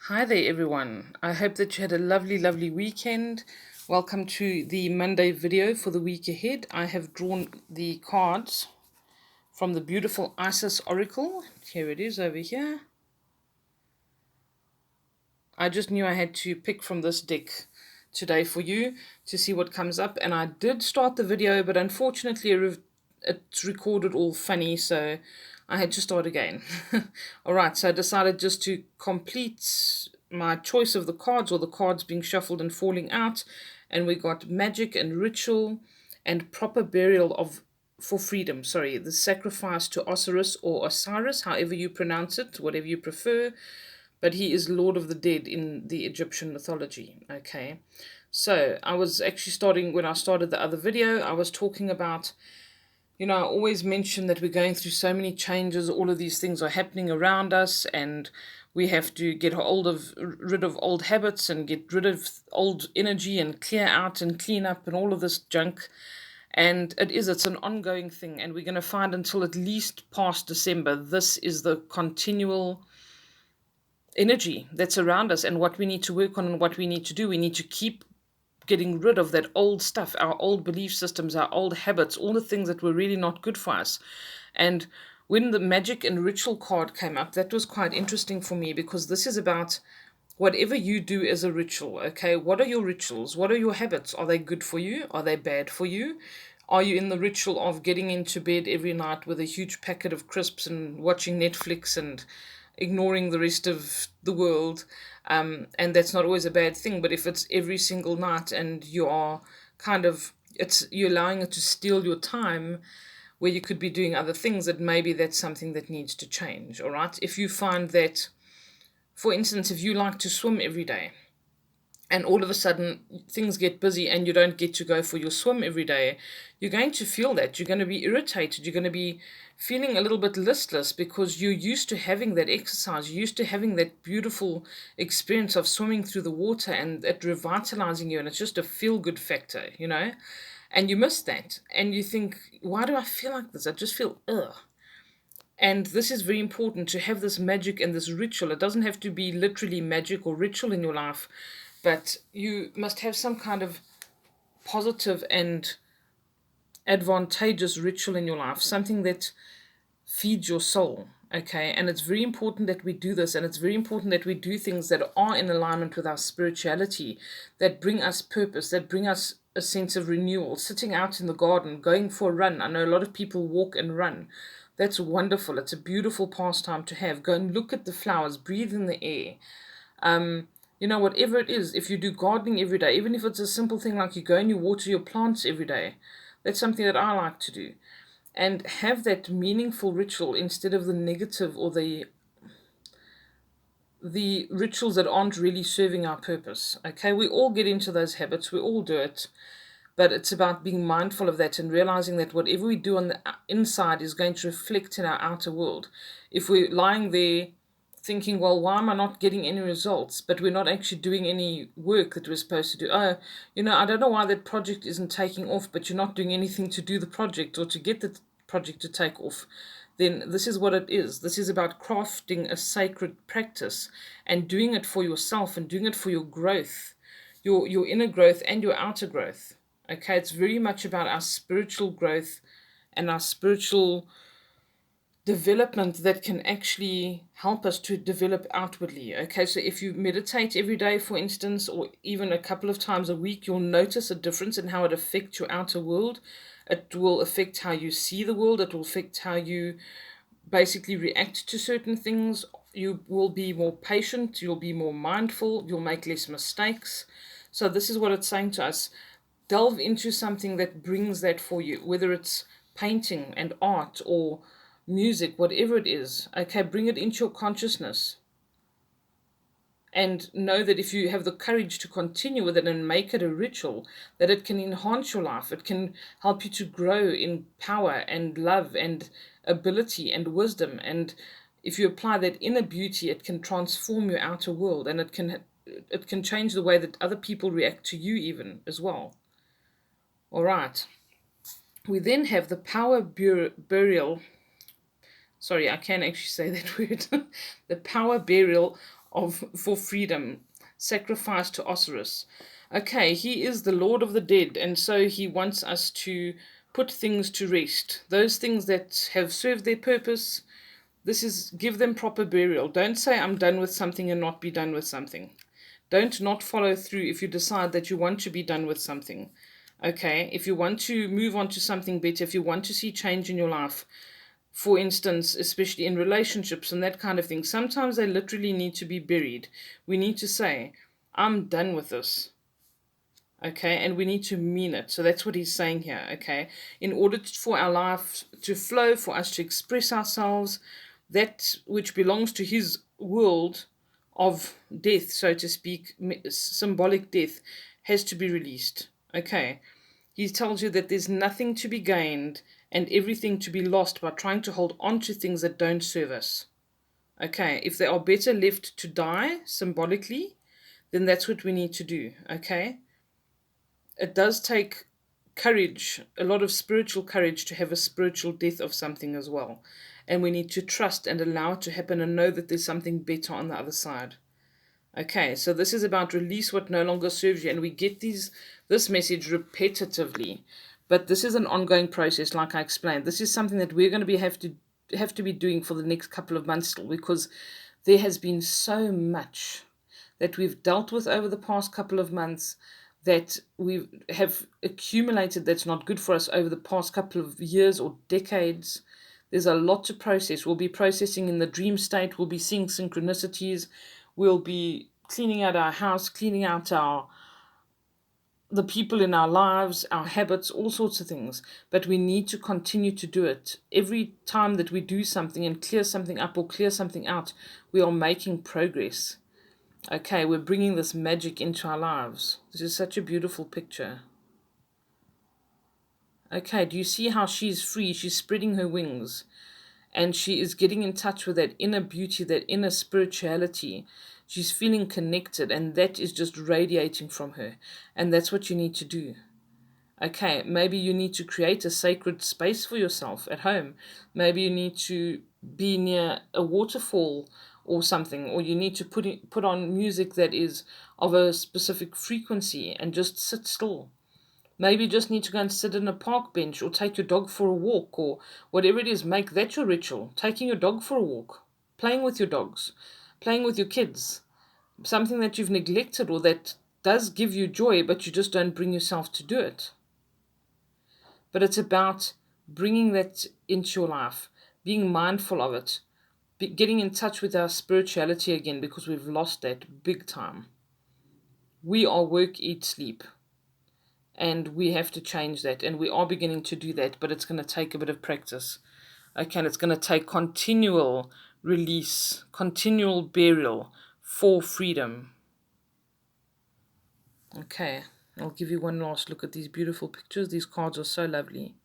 Hi there, everyone. I hope that you had a lovely, lovely weekend. Welcome to the Monday video for the week ahead. I have drawn the cards from the beautiful Isis Oracle. Here it is over here. I just knew I had to pick from this deck today for you to see what comes up. And I did start the video, but unfortunately it's recorded all funny, so I had to start again. All right, so I decided just to complete my choice of the cards, or the cards being shuffled and falling out. And we got magic and ritual and proper burial of for freedom. Sorry, the sacrifice to Osiris or Osiris, however you pronounce it, whatever you prefer, but he is Lord of the Dead in the Egyptian mythology. Okay, so I was actually starting when I started the other video, I was talking about, I always mention that we're going through so many changes, all of these things are happening around us, and we have to get rid of old habits and get rid of old energy and clear out and clean up and all of this junk. And it's an ongoing thing, and we're going to find until at least past December, this is the continual energy that's around us, and what we need to work on and what we need to do. We need to keep getting rid of that old stuff, our old belief systems, our old habits, all the things that were really not good for us. And when the magic and ritual card came up, that was quite interesting for me, because this is about whatever you do as a ritual. Okay, what are your rituals? What are your habits? Are they good for you? Are they bad for you? Are you in the ritual of getting into bed every night with a huge packet of crisps and watching Netflix and ignoring the rest of the world? And that's not always a bad thing, but if it's every single night and you are you're allowing it to steal your time where you could be doing other things, that maybe that's something that needs to change. All right, if you find that, for instance, if you like to swim every day and all of a sudden things get busy and you don't get to go for your swim every day, you're going to feel that. You're going to be irritated. You're going to be feeling a little bit listless, because you're used to having that exercise. You're used to having that beautiful experience of swimming through the water and it revitalizing you. And it's just a feel good factor. And you miss that. And you think, why do I feel like this? I just feel, ugh. And this is very important, to have this magic and this ritual. It doesn't have to be literally magic or ritual in your life, but you must have some kind of positive and advantageous ritual in your life, something that feeds your soul. Okay, and it's very important that we do this, and it's very important that we do things that are in alignment with our spirituality, that bring us purpose, that bring us a sense of renewal. Sitting out in the garden, going for a run. I know a lot of people walk and run. That's wonderful. It's a beautiful pastime to have. Go and look at the flowers, breathe in the air. Whatever it is, if you do gardening every day, even if it's a simple thing like you go and you water your plants every day, that's something that I like to do. And have that meaningful ritual instead of the negative, or the rituals that aren't really serving our purpose. Okay, we all get into those habits, we all do it, but it's about being mindful of that and realizing that whatever we do on the inside is going to reflect in our outer world. If we're lying there thinking, well, why am I not getting any results? But we're not actually doing any work that we're supposed to do. Oh, I don't know why that project isn't taking off, but you're not doing anything to do the project or to get the project to take off. Then this is what it is. This is about crafting a sacred practice and doing it for yourself and doing it for your growth, your inner growth and your outer growth. Okay, it's very much about our spiritual growth and our spiritual development that can actually help us to develop outwardly. Okay, so if you meditate every day, for instance, or even a couple of times a week, you'll notice a difference in how it affects your outer world. It will affect how you see the world. It will affect how you basically react to certain things. You will be more patient, you'll be more mindful, you'll make less mistakes. So this is what it's saying to us. Delve into something that brings that for you, whether it's painting and art or music, whatever it is. Okay, bring it into your consciousness. And know that if you have the courage to continue with it and make it a ritual, that it can enhance your life. It can help you to grow in power and love and ability and wisdom. And if you apply that inner beauty, it can transform your outer world, and it can change the way that other people react to you even as well. All right. We then have the power burial. Sorry, I can't actually say that word. The power burial for freedom, sacrificed to Osiris. Okay, he is the Lord of the dead, and so he wants us to put things to rest. Those things that have served their purpose, this is give them proper burial. Don't say I'm done with something and not be done with something. Don't not follow through if you decide that you want to be done with something. Okay, if you want to move on to something better, if you want to see change in your life, for instance, especially in relationships and that kind of thing, sometimes they literally need to be buried. We need to say, I'm done with this. Okay, and we need to mean it. So that's what he's saying here. Okay, in order for our life to flow, for us to express ourselves, that which belongs to his world of death, so to speak, symbolic death, has to be released. Okay, he tells you that there's nothing to be gained and everything to be lost by trying to hold on to things that don't serve us. Okay, if they are better left to die symbolically, then that's what we need to do. Okay, it does take courage, a lot of spiritual courage, to have a spiritual death of something as well. And we need to trust and allow it to happen and know that there's something better on the other side. Okay, so this is about release what no longer serves you, and we get this message repetitively, but this is an ongoing process, like I explained. This is something that we're going to have to be doing for the next couple of months still, because there has been so much that we've dealt with over the past couple of months that we have accumulated that's not good for us over the past couple of years or decades. There's a lot to process. We'll be processing in the dream state. We'll be seeing synchronicities. We'll be cleaning out our house, cleaning out the people in our lives, our habits, all sorts of things. But we need to continue to do it. Every time that we do something and clear something up or clear something out, we are making progress. Okay, we're bringing this magic into our lives. This is such a beautiful picture. Okay, do you see how she's free? She's spreading her wings. And she is getting in touch with that inner beauty, that inner spirituality. She's feeling connected, and that is just radiating from her. And that's what you need to do. Okay, maybe you need to create a sacred space for yourself at home. Maybe you need to be near a waterfall or something, or you need to put on music that is of a specific frequency and just sit still. Maybe you just need to go and sit in a park bench or take your dog for a walk or whatever it is. Make that your ritual. Taking your dog for a walk, playing with your dogs, playing with your kids. Something that you've neglected or that does give you joy, but you just don't bring yourself to do it. But it's about bringing that into your life, being mindful of it, getting in touch with our spirituality again, because we've lost that big time. We are work, eat, sleep. And we have to change that. And we are beginning to do that, but it's going to take a bit of practice. Okay, and it's going to take continual release, continual burial for freedom. Okay, I'll give you one last look at these beautiful pictures. These cards are so lovely.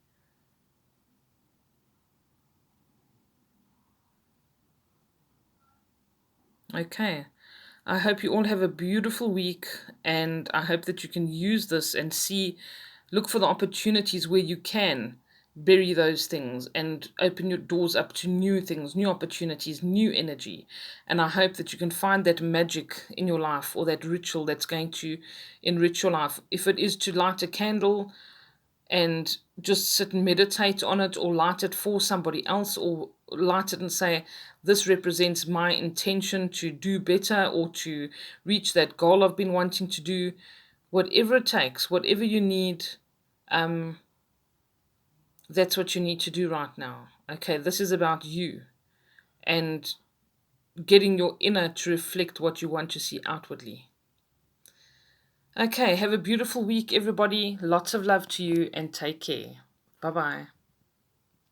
Okay, I hope you all have a beautiful week, and I hope that you can use this and look for the opportunities where you can bury those things and open your doors up to new things, new opportunities, new energy. And I hope that you can find that magic in your life, or that ritual that's going to enrich your life. If it is to light a candle and just sit and meditate on it, or light it for somebody else, or light it and say, this represents my intention to do better or to reach that goal I've been wanting to do. Whatever it takes, whatever you need, that's what you need to do right now. Okay, this is about you and getting your inner to reflect what you want to see outwardly. Okay, have a beautiful week, everybody. Lots of love to you, and take care. Bye bye.